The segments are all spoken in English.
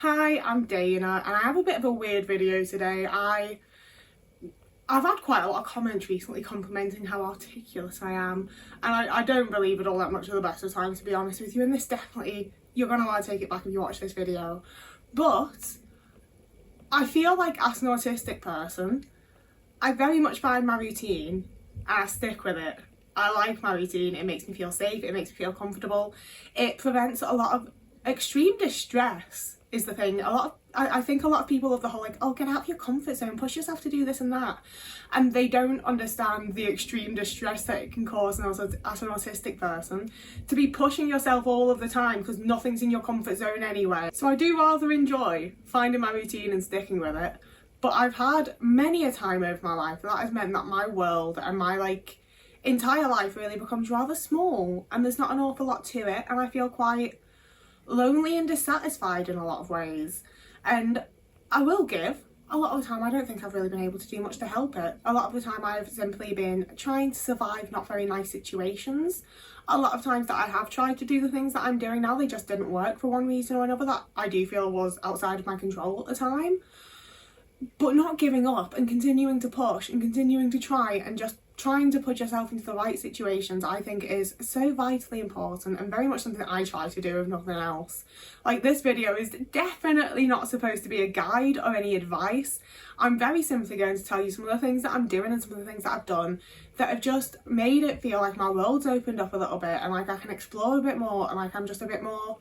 Hi, I'm Dana and I have a bit of a weird video today. I've had quite a lot of comments recently complimenting how articulate I am, and I don't believe it all that much of the best of times, to be honest with you, and this definitely, you're going to want to take it back if you watch this video. But I feel like, as an autistic person, I very much find my routine and I stick with it. I like my routine, it makes me feel safe, it makes me feel comfortable, it prevents a lot of extreme distress is the thing. I think a lot of people have the whole like, oh, get out of your comfort zone, push yourself to do this and that, and they don't understand the extreme distress that it can cause as an autistic person to be pushing yourself all of the time because nothing's in your comfort zone anyway. So I do rather enjoy finding my routine and sticking with it, but I've had many a time over my life that has meant that my world and my entire life really becomes rather small and there's not an awful lot to it, and I feel quite lonely and dissatisfied in a lot of ways. And I will give, a lot of the time I don't think I've really been able to do much to help it. A lot of the time I've simply been trying to survive not very nice situations. A lot of times that I have tried to do the things that I'm doing now, they just didn't work for one reason or another that I do feel was outside of my control at the time. But not giving up and continuing to push and continuing to try and just trying to put yourself into the right situations, I think is so vitally important and very much something that I try to do, if nothing else. Like, this video is definitely not supposed to be a guide or any advice. I'm very simply going to tell you some of the things that I'm doing and some of the things that I've done that have just made it feel like my world's opened up a little bit and like I can explore a bit more and like I'm just a bit more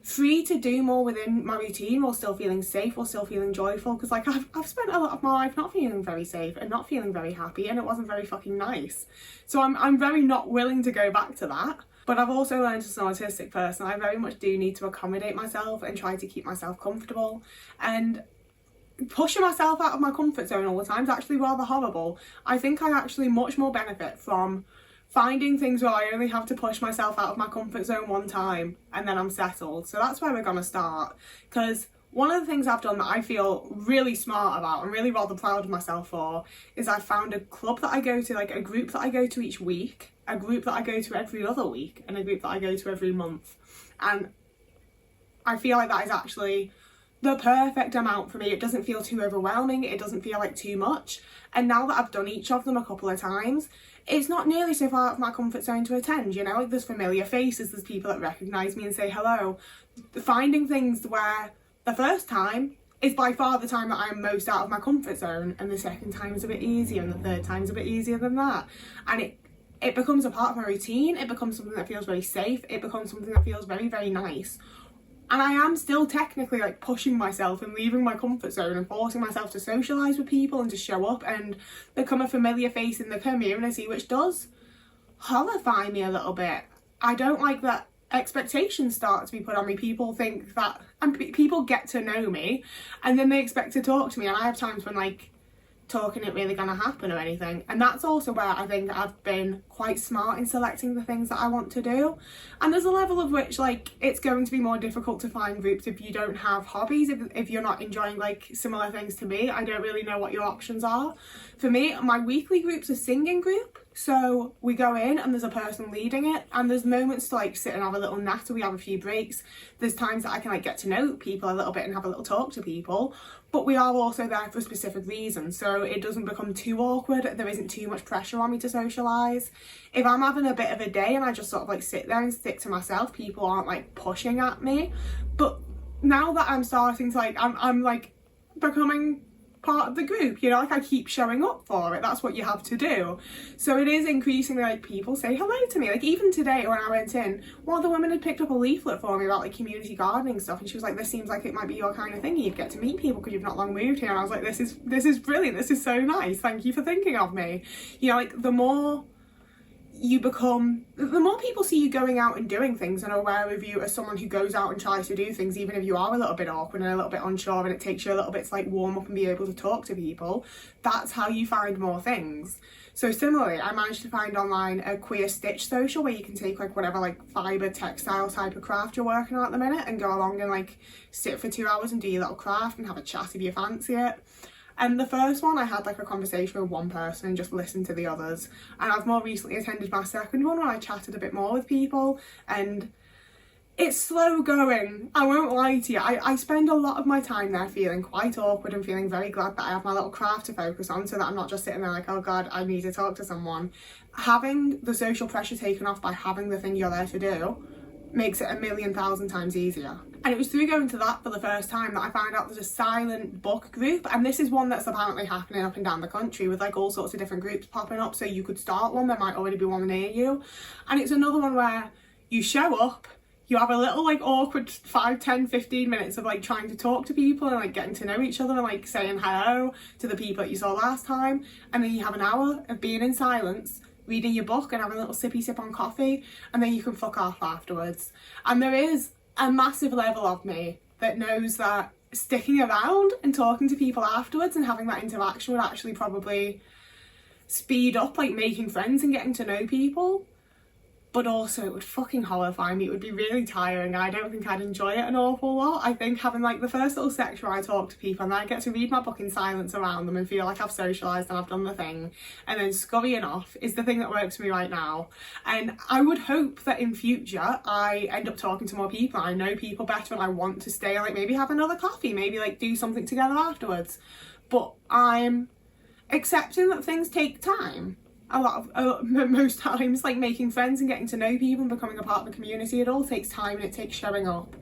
free to do more within my routine while still feeling safe, while still feeling joyful, because like I've spent a lot of my life not feeling very safe and not feeling very happy, and it wasn't very fucking nice. So I'm very not willing to go back to that. But I've also learned as an autistic person I very much do need to accommodate myself and try to keep myself comfortable, and pushing myself out of my comfort zone all the time is actually rather horrible. I think I actually much more benefit from finding things where I only have to push myself out of my comfort zone one time and then I'm settled. So that's where we're gonna start, because one of the things I've done that I feel really smart about and really rather proud of myself for is I found a club that I go to, like a group that I go to each week, a group that I go to every other week, and a group that I go to every month. And I feel like that is actually the perfect amount for me. It doesn't feel too overwhelming, it doesn't feel like too much. And now that I've done each of them a couple of times, it's not nearly so far out of my comfort zone to attend, you know, like there's familiar faces, there's people that recognise me and say hello. Finding things where the first time is by far the time that I'm most out of my comfort zone, and the second time is a bit easier, and the third time is a bit easier than that. And it becomes a part of my routine, it becomes something that feels very safe, it becomes something that feels very, very nice. And I am still technically like pushing myself and leaving my comfort zone and forcing myself to socialise with people and to show up and become a familiar face in the community, which does horrify me a little bit. I don't like that expectations start to be put on me. People think that, and people get to know me and then they expect to talk to me, and I have times when like talking isn't really gonna happen or anything. And that's also where I think I've been quite smart in selecting the things that I want to do. And there's a level of which like it's going to be more difficult to find groups if you don't have hobbies, if you're not enjoying like similar things to me. I don't really know what your options are. For me, my weekly group's a singing group. So we go in and there's a person leading it, and there's moments to like sit and have a little natter, we have a few breaks. There's times that I can like get to know people a little bit and have a little talk to people, but we are also there for specific reasons, so it doesn't become too awkward, there isn't too much pressure on me to socialise. If I'm having a bit of a day and I just sort of like sit there and stick to myself, people aren't like pushing at me. But now that I'm starting to like, I'm like becoming part of the group, you know, like I keep showing up for it, that's what you have to do. So it is increasingly like people say hello to me. Like even today when I went in, one of the women had picked up a leaflet for me about like community gardening stuff, and she was like, this seems like it might be your kind of thing, you'd get to meet people because you've not long moved here. And I was like, this is brilliant, this is so nice, thank you for thinking of me. You know, like the more you become, the more people see you going out and doing things and are aware of you as someone who goes out and tries to do things, even if you are a little bit awkward and a little bit unsure and it takes you a little bit to like warm up and be able to talk to people. That's how you find more things. So similarly, I managed to find online a queer stitch social where you can take like whatever like fibre textile type of craft you're working on at the minute and go along and like sit for 2 hours and do your little craft and have a chat if you fancy it. And the first one I had like a conversation with one person and just listened to the others, and I've more recently attended my second one where I chatted a bit more with people, and it's slow going, I won't lie to you. I spend a lot of my time there feeling quite awkward and feeling very glad that I have my little craft to focus on, so that I'm not just sitting there like, oh god, I need to talk to someone. Having the social pressure taken off by having the thing you're there to do makes it 1,000,000 times easier. And it was through going to that for the first time that I found out there's a silent book group, and this is one that's apparently happening up and down the country with like all sorts of different groups popping up, so you could start one, there might already be one near you. And it's another one where you show up, you have a little like awkward 5, 10, 15 minutes of like trying to talk to people and like getting to know each other and like saying hello to the people that you saw last time, and then you have an hour of being in silence, reading your book and having a little sippy sip on coffee, and then you can fuck off afterwards. And there is a massive level of me that knows that sticking around and talking to people afterwards and having that interaction would actually probably speed up like making friends and getting to know people. But also it would fucking horrify me, it would be really tiring, I don't think I'd enjoy it an awful lot. I think having like the first little section where I talk to people and then I get to read my book in silence around them and feel like I've socialised and I've done the thing, and then scurrying off is the thing that works for me right now. And I would hope that in future I end up talking to more people, I know people better, and I want to stay and like maybe have another coffee, maybe like do something together afterwards. But I'm accepting that things take time. Most times, like making friends and getting to know people and becoming a part of the community, it all takes time and it takes showing up.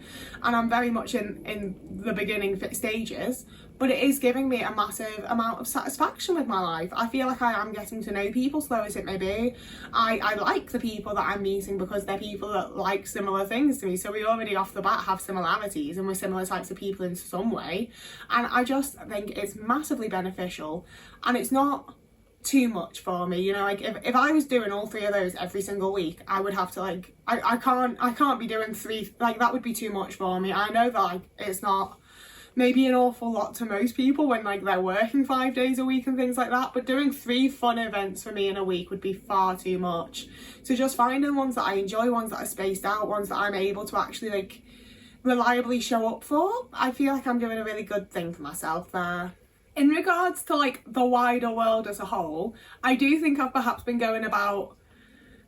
And I'm very much in the beginning stages, but it is giving me a massive amount of satisfaction with my life. I feel like I am getting to know people, slow as it may be. I like the people that I'm meeting because they're people that like similar things to me, so we already off the bat have similarities and we're similar types of people in some way. And I just think it's massively beneficial, and it's not too much for me, you know. Like if I was doing all 3 of those every single week, I would have to like I can't be doing 3, like that would be too much for me. I know that like it's not maybe an awful lot to most people when like they're working 5 days a week and things like that, but doing 3 fun events for me in a week would be far too much. So just finding ones that I enjoy, ones that are spaced out, ones that I'm able to actually like reliably show up for, I feel like I'm doing a really good thing for myself there. In regards to like the wider world as a whole, I do think I've perhaps been going about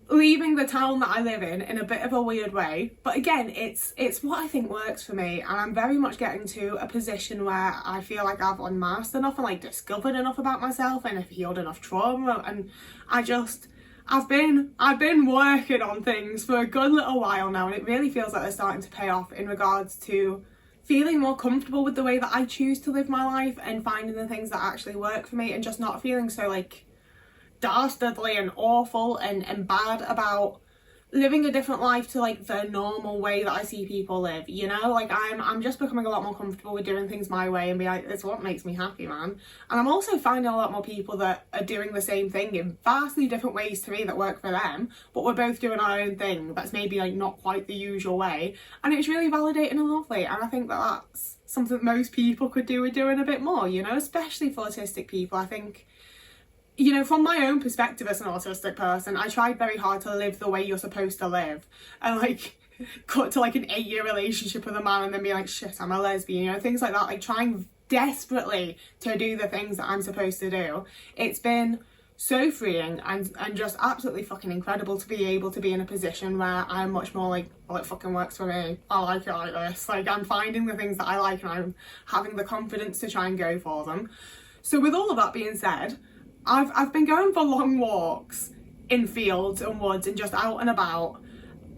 leaving the town that I live in a bit of a weird way. But again, it's what I think works for me, and I'm very much getting to a position where I feel like I've unmasked enough and like discovered enough about myself and have healed enough trauma, and I've been working on things for a good little while now, and it really feels like they're starting to pay off in regards to feeling more comfortable with the way that I choose to live my life and finding the things that actually work for me, and just not feeling so like dastardly and awful and bad about living a different life to like the normal way that I see people live, you know. Like I'm just becoming a lot more comfortable with doing things my way and be like, it's what makes me happy, man. And I'm also finding a lot more people that are doing the same thing in vastly different ways to me that work for them, but we're both doing our own thing that's maybe like not quite the usual way, and it's really validating and lovely. And I think that that's something that most people could do with doing a bit more, you know, especially for autistic people. I think, you know, from my own perspective as an autistic person, I tried very hard to live the way you're supposed to live, and like cut to like an 8-year relationship with a man and then be like, shit, I'm a lesbian, you know, things like that, like trying desperately to do the things that I'm supposed to do. It's been so freeing and just absolutely fucking incredible to be able to be in a position where I'm much more like, well, it fucking works for me, I like it like this, like I'm finding the things that I like and I'm having the confidence to try and go for them. So with all of that being said, I've been going for long walks in fields and woods and just out and about,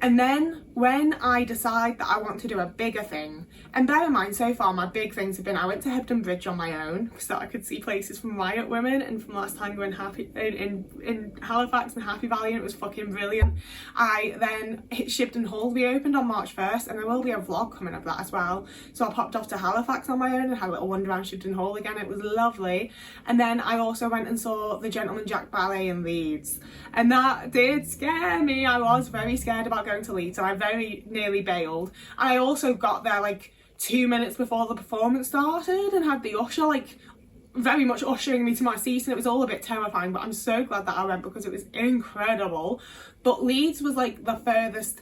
and then when I decide that I want to do a bigger thing, and bear in mind so far my big things have been, I went to Hebden Bridge on my own so I could see places from Riot Women and from last time going in Halifax and Happy Valley, and it was fucking brilliant. I then hit Shibden Hall reopened on March 1st, and there will be a vlog coming of that as well, so I popped off to Halifax on my own and had a little wander around Shibden Hall again. It was lovely. And then I also went and saw the Gentleman Jack Ballet in Leeds, and that did scare me. I was very scared about going to Leeds, so I very nearly bailed. And I also got there like 2 minutes before the performance started and had the usher like very much ushering me to my seat, and it was all a bit terrifying, but I'm so glad that I went because it was incredible. But Leeds was like the furthest,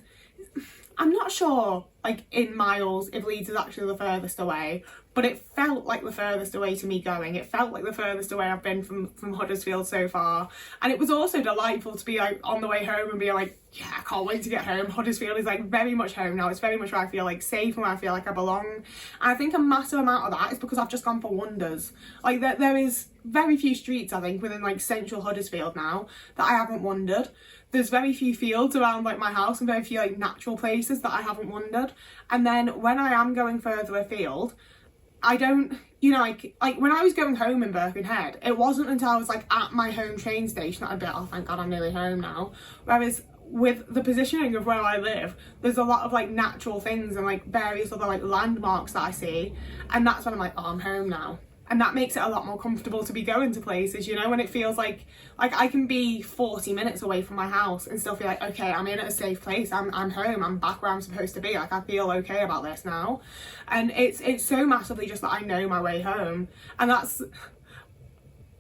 I'm not sure like in miles if Leeds is actually the furthest away, but it felt like the furthest away to me going. It felt like the furthest away I've been from Huddersfield so far. And it was also delightful to be like on the way home and be like, yeah, I can't wait to get home. Huddersfield is like very much home now. It's very much where I feel like safe and where I feel like I belong. And I think a massive amount of that is because I've just gone for wonders. Like there is very few streets, I think, within like central Huddersfield now that I haven't wandered. There's very few fields around like my house and very few like natural places that I haven't wandered. And then when I am going further afield, I don't, you know, like when I was going home in Birkenhead, it wasn't until I was like at my home train station that I'd be like, oh thank God I'm nearly home now. Whereas with the positioning of where I live, there's a lot of like natural things and like various other like landmarks that I see, and that's when I'm like, oh, I'm home now. And that makes it a lot more comfortable to be going to places, you know, when it feels like I can be 40 minutes away from my house and still feel like, okay, I'm in a safe place, I'm home, I'm back where I'm supposed to be, like I feel okay about this now. And it's so massively just that I know my way home, and that's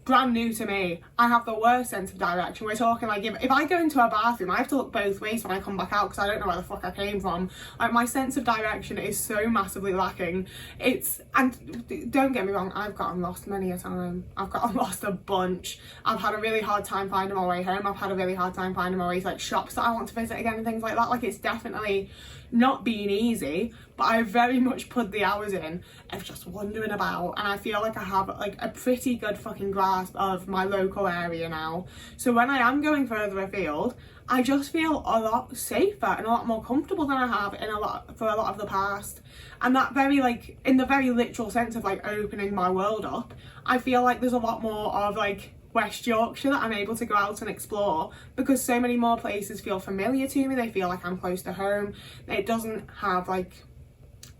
brand new to me. I have the worst sense of direction. We're talking like if I go into a bathroom, I have to look both ways when I come back out because I don't know where the fuck I came from. Like my sense of direction is so massively lacking. And don't get me wrong, I've gotten lost many a time. I've gotten lost a bunch. I've had a really hard time finding my way home. I've had a really hard time finding my way to like shops that I want to visit again and things like that. Like it's definitely not been easy, but I very much put the hours in of just wandering about, and I feel like I have like a pretty good fucking grasp of my local area now. So when I am going further afield, I just feel a lot safer and a lot more comfortable than I have for a lot of the past. And that very like in the very literal sense of like opening my world up, I feel like there's a lot more of like West Yorkshire that I'm able to go out and explore because so many more places feel familiar to me. They feel like I'm close to home. It doesn't have like,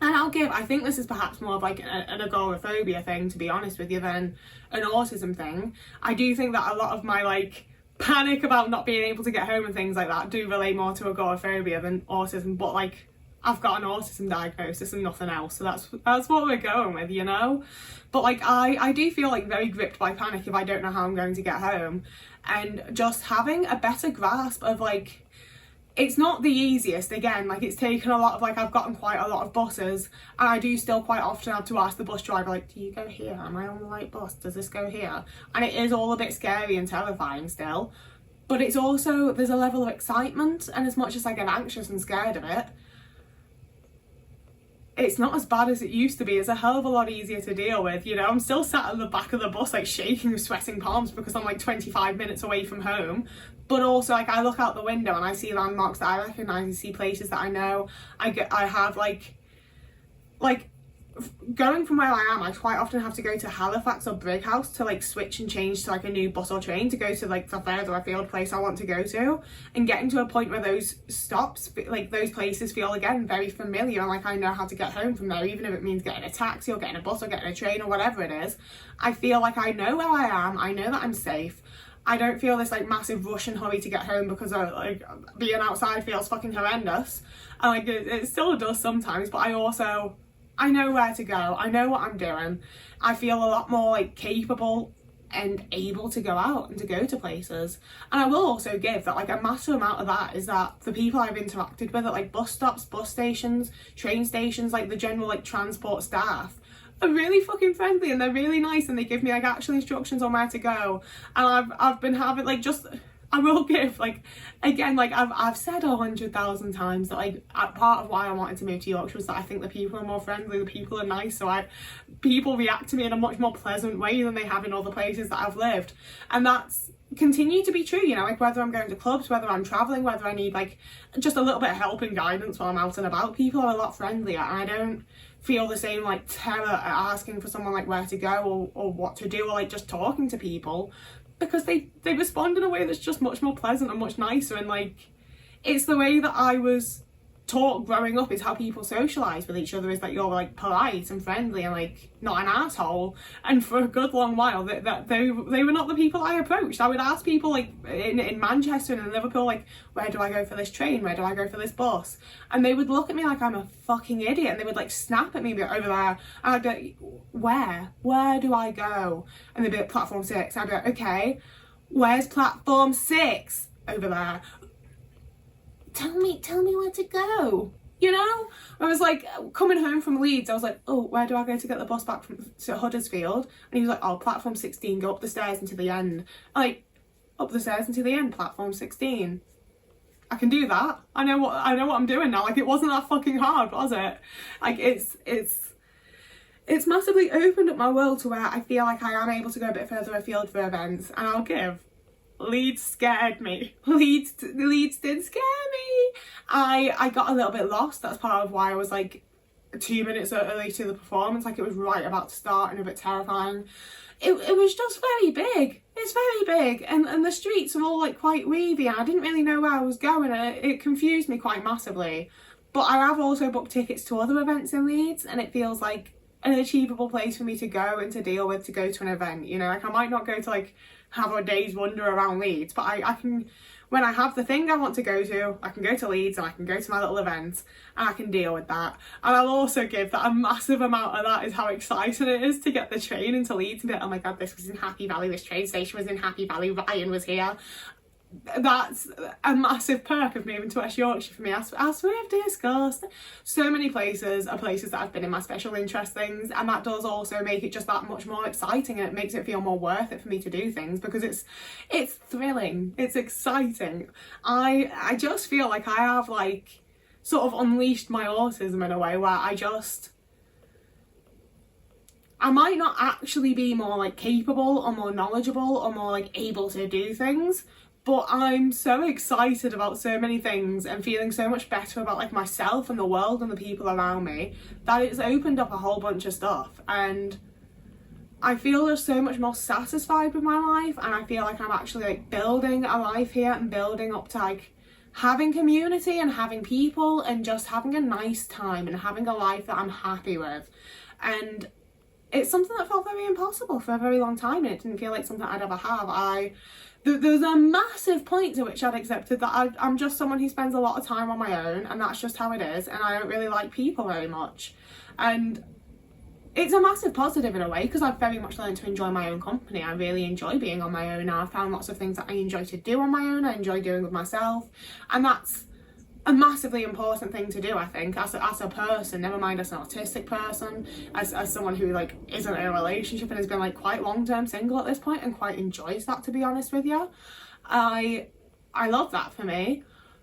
and I think this is perhaps more of like an agoraphobia thing, to be honest with you, than an autism thing. I do think that a lot of my like panic about not being able to get home and things like that do relate more to agoraphobia than autism, but like I've got an autism diagnosis and nothing else, so that's what we're going with, you know. But like I do feel like very gripped by panic if I don't know how I'm going to get home, and just having a better grasp of like, it's not the easiest, again, like it's taken a lot of like, I've gotten quite a lot of buses, and I do still quite often have to ask the bus driver like, do you go here, am I on the right bus, does this go here? And it is all a bit scary and terrifying still, but it's also, there's a level of excitement, and as much as I get anxious and scared of it, it's not as bad as it used to be. It's a hell of a lot easier to deal with, you know. I'm still sat at the back of the bus like shaking with sweating palms because I'm like 25 minutes away from home, but also like I look out the window and I see landmarks that I recognise, I see places that I know. I have like going from where I am, I quite often have to go to Halifax or Brighouse to like switch and change to like a new bus or train to go to like the further afield place I want to go to, and getting to a point where those stops, like those places, feel again very familiar, and like I know how to get home from there, even if it means getting a taxi or getting a bus or getting a train or whatever it is. I feel like I know where I am, I know that I'm safe. I don't feel this like massive rush and hurry to get home because like being outside feels fucking horrendous, and like it still does sometimes, but I know where to go, I know what I'm doing. I feel a lot more like capable and able to go out and to go to places. And I will also give that like a massive amount of that is that the people I've interacted with at like bus stops, bus stations, train stations, like the general like transport staff, are really fucking friendly and they're really nice, and they give me like actual instructions on where to go. And I've been having like just, I will give like, again, like I've said 100,000 times that like part of why I wanted to move to Yorkshire was that I think the people are more friendly, the people are nice, so people react to me in a much more pleasant way than they have in other places that I've lived. And that's continued to be true, you know, like whether I'm going to clubs, whether I'm travelling, whether I need like just a little bit of help and guidance while I'm out and about, people are a lot friendlier, and I don't feel the same like terror at asking for someone like where to go or what to do, or like just talking to people, because they respond in a way that's just much more pleasant and much nicer. And like it's the way that I was taught growing up, is how people socialise with each other, is that you're like polite and friendly and like not an asshole. And for a good long while that they were not the people I approached. I would ask people like in Manchester and in Liverpool, like, where do I go for this train, where do I go for this bus, and they would look at me like I'm a fucking idiot, and they would like snap at me over there, and I'd be like, where do I go? And they'd be like, platform 6. I'd be like, okay, where's platform 6? Over there. Tell me where to go. You know, I was like, coming home from Leeds, I was like, oh, where do I go to get the bus back to Huddersfield? And he was like, oh, platform 16, go up the stairs into the end. Like, up the stairs into the end, platform 16. I can do that. I know what I'm doing now. Like, it wasn't that fucking hard, was it? Like, it's massively opened up my world to where I feel like I am able to go a bit further afield for events, and I'll give. Leeds scared me. Leeds did scare me. I got a little bit lost. That's part of why I was like 2 minutes early to the performance. Like, it was right about to start and a bit terrifying. It was just very big. It's very big, and the streets are all like quite weavy. I didn't really know where I was going, and it confused me quite massively. But I have also booked tickets to other events in Leeds, and it feels like an achievable place for me to go and to deal with, to go to an event. You know, like, I might not go to like have a day's wander around Leeds, but I can, when I have the thing I want to go to, I can go to Leeds and I can go to my little events and I can deal with that. And I'll also give that a massive amount of that is how exciting it is to get the train into Leeds and be like, oh my god, this was in Happy Valley, this train station was in Happy Valley, Ryan was here. That's a massive perk of moving to West Yorkshire for me. As we've discussed, so many places are places that have been in my special interest things, and that does also make it just that much more exciting, and it makes it feel more worth it for me to do things, because it's thrilling, it's exciting. I just feel like I have like sort of unleashed my autism in a way where I might not actually be more like capable or more knowledgeable or more like able to do things, but I'm so excited about so many things and feeling so much better about like myself and the world and the people around me that it's opened up a whole bunch of stuff, and I feel just so much more satisfied with my life, and I feel like I'm actually like building a life here and building up to like having community and having people and just having a nice time and having a life that I'm happy with. And it's something that felt very impossible for a very long time, and it didn't feel like something I'd ever have. There's a massive point to which I'd accepted that I'm just someone who spends a lot of time on my own, and that's just how it is, and I don't really like people very much. And it's a massive positive in a way, because I've very much learned to enjoy my own company. I really enjoy being on my own now. I've found lots of things that I enjoy to do on my own, I enjoy doing with myself, and that's a massively important thing to do, I think, as a person, never mind as an autistic person, as someone who like isn't in a relationship and has been like quite long-term single at this point and quite enjoys that, to be honest with you. I love that for me.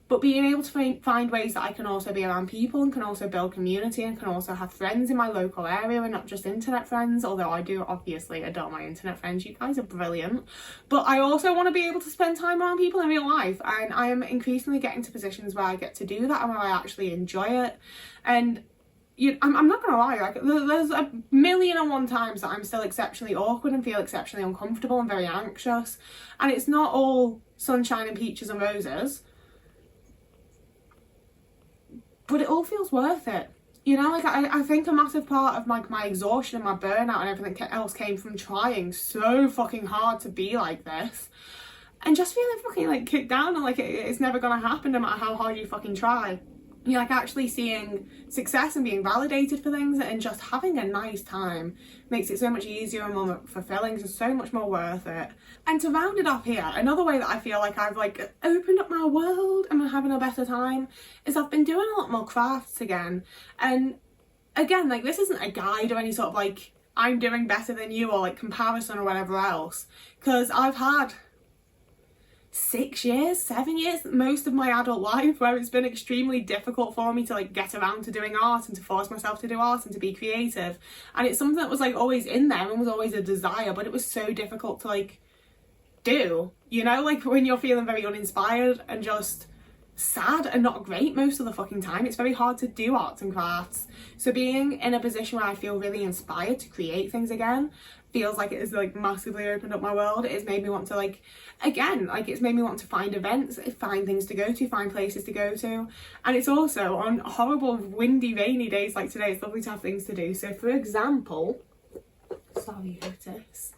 But being able to find ways that I can also be around people and can also build community and can also have friends in my local area and not just internet friends, although I do obviously adore my internet friends, you guys are brilliant. But I also want to be able to spend time around people in real life, and I am increasingly getting to positions where I get to do that and where I actually enjoy it. And I'm not gonna lie, like there's a million and one times that I'm still exceptionally awkward and feel exceptionally uncomfortable and very anxious, and it's not all sunshine and peaches and roses. But it all feels worth it. You know, like I think a massive part of my exhaustion and my burnout and everything else came from trying so fucking hard to be like this. And just feeling fucking like kicked down and like it's never gonna happen no matter how hard you fucking try. You're like actually seeing success and being validated for things and just having a nice time makes it so much easier and more fulfilling, so much more worth it. And to round it off here, another way that I feel like I've like opened up my world and I'm having a better time is I've been doing a lot more crafts again. And again, like this isn't a guide or any sort of like I'm doing better than you or like comparison or whatever else, because I've had 6 years, 7 years, most of my adult life where it's been extremely difficult for me to like get around to doing art and to force myself to do art and to be creative. And it's something that was like always in there and was always a desire, but it was so difficult to like do, you know, like when you're feeling very uninspired and just sad and not great most of the fucking time, it's very hard to do arts and crafts. So being in a position where I feel really inspired to create things again feels like it has like massively opened up my world. It has made me want to like, again, like it's made me want to find events, find things to go to, find places to go to. And it's also on horrible windy rainy days like today, it's lovely to have things to do. So for example, sorry Otis,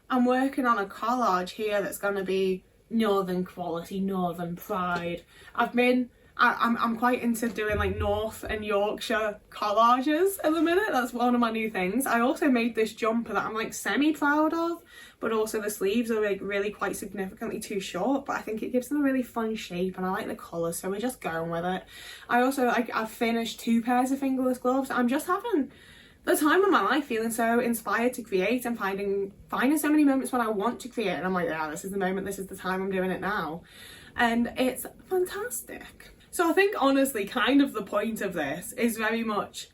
I'm working on a collage here that's going to be Northern quality, Northern pride. I've been I'm quite into doing like North and Yorkshire collages at the minute. That's one of my new things. I also made this jumper that I'm like semi proud of, but also the sleeves are like really quite significantly too short, but I think it gives them a really fun shape and I like the colours, so we're just going with it. I also, I've finished 2 pairs of fingerless gloves. I'm just having the time of my life, feeling so inspired to create and finding so many moments when I want to create, and I'm like, yeah, this is the moment, this is the time, I'm doing it now. And it's fantastic. So I think honestly, kind of the point of this is very much,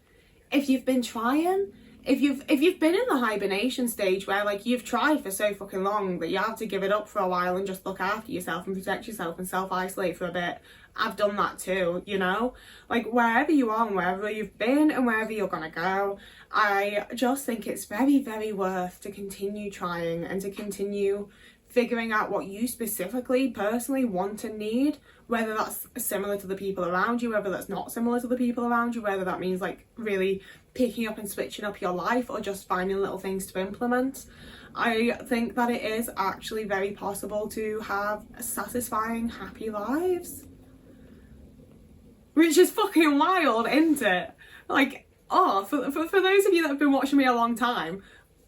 if you've been trying, if you've been in the hibernation stage where like you've tried for so fucking long that you have to give it up for a while and just look after yourself and protect yourself and self-isolate for a bit, I've done that too, you know? Like wherever you are and wherever you've been and wherever you're gonna go, I just think it's very, very worth to continue trying and to continue figuring out what you specifically, personally want and need, whether that's similar to the people around you, whether that's not similar to the people around you, whether that means like really picking up and switching up your life or just finding little things to implement. I think that it is actually very possible to have satisfying, happy lives. Which is fucking wild, isn't it? Like, oh, for those of you that have been watching me a long time,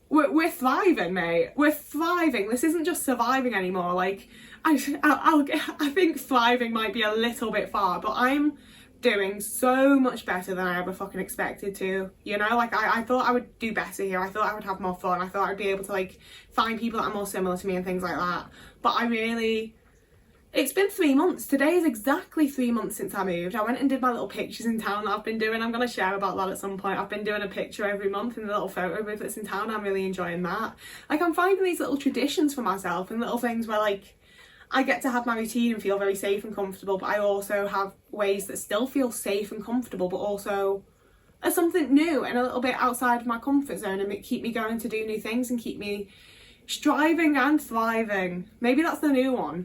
we're thriving, mate. We're thriving. This isn't just surviving anymore. Like, I think thriving might be a little bit far, but I'm doing so much better than I ever fucking expected to. You know, like I thought I would do better here. I thought I would have more fun. I thought I'd be able to like find people that are more similar to me and things like that. But it's been 3 months. Today is exactly 3 months since I moved. I went and did my little pictures in town that I've been doing. I'm going to share about that at some point. I've been doing a picture every month in the little photo booth that's in town. I'm really enjoying that. Like, I'm finding these little traditions for myself and little things where, like, I get to have my routine and feel very safe and comfortable, but I also have ways that still feel safe and comfortable, but also are something new and a little bit outside of my comfort zone and keep me going to do new things and keep me striving and thriving. Maybe that's the new one.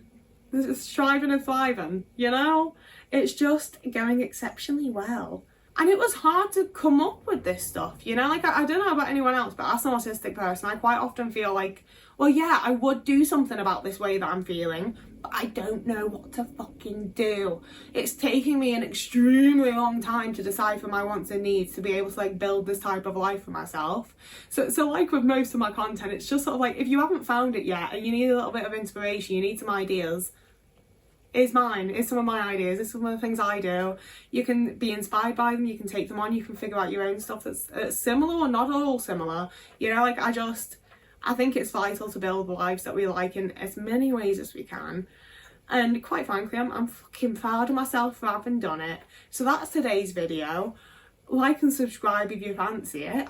Striving and thriving, you know? It's just going exceptionally well. And it was hard to come up with this stuff, you know? Like, I don't know about anyone else, but as an autistic person, I quite often feel like, well, yeah, I would do something about this way that I'm feeling, but I don't know what to fucking do. It's taking me an extremely long time to decipher my wants and needs to be able to, like, build this type of life for myself. So like with most of my content, it's just sort of like, if you haven't found it yet and you need a little bit of inspiration, you need some ideas, is mine, is some of my ideas, is some of the things I do. You can be inspired by them, you can take them on, you can figure out your own stuff that's similar or not at all similar. You know, like I think it's vital to build the lives that we like in as many ways as we can. And quite frankly, I'm fucking proud of myself for having done it. So that's today's video. Like and subscribe if you fancy it.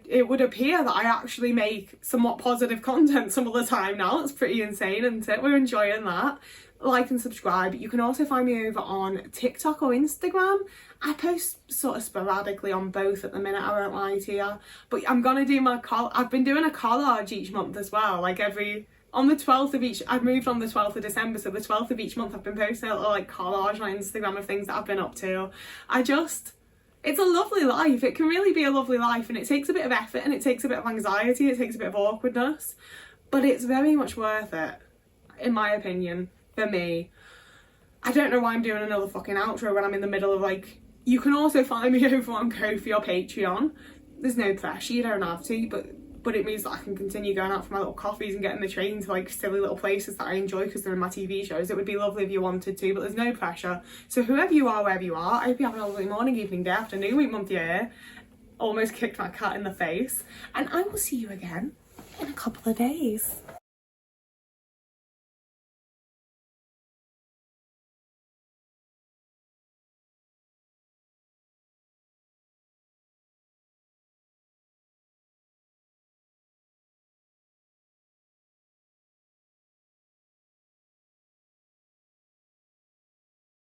It would appear that I actually make somewhat positive content some of the time now. It's pretty insane, isn't it? We're enjoying that. Like and subscribe. You can also find me over on TikTok or Instagram. I post sort of sporadically on both at the minute, I won't lie to you. But I'm gonna do I've been doing a collage each month as well. Like on the 12th of each, I've moved on the 12th of December, so the 12th of each month I've been posting a little like collage on Instagram of things that I've been up to. It's a lovely life. It can really be a lovely life, and it takes a bit of effort and it takes a bit of anxiety, it takes a bit of awkwardness, but it's very much worth it, in my opinion, for me. I don't know why I'm doing another fucking outro when I'm in the middle of like, you can also find me over on Ko-fi or Patreon. There's no pressure, you don't have to, but it means that I can continue going out for my little coffees and getting the train to like silly little places that I enjoy because they're in my TV shows. It would be lovely if you wanted to, but there's no pressure. So whoever you are, wherever you are, I hope you're having a lovely morning, evening, day, afternoon, week, month, year. Almost kicked my cat in the face. And I will see you again in a couple of days.